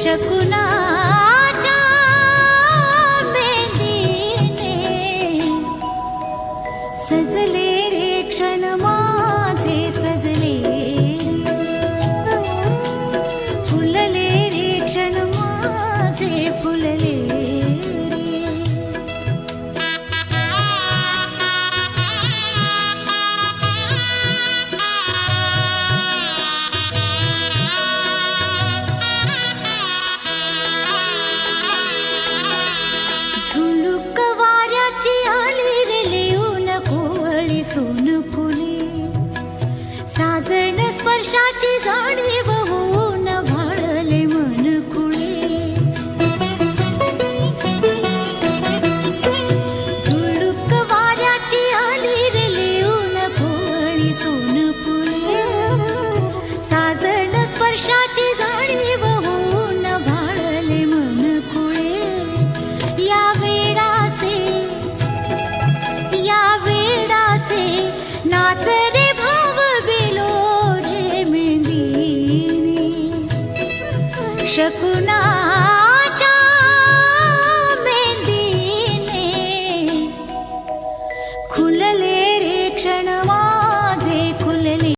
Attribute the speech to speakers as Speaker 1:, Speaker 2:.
Speaker 1: शकुनाच्या मेंदीने सजले रे क्षण माझे सजले फुलले रे क्षण माझे फुलले झुळूक वाऱ्याची आली रे लिहून कोवळी सोन फुले साजन स्पर्शाची जाणीव होऊन भाळले मन खुळे झुळूक वाऱ्याची आली रे लिहून कोवळी सोन फुले साजन स्पर्शाची जाणीव होऊन भाळले मन खुळे या वेडाचे नाच रे भाव बिलो रे मेंदीने शकुना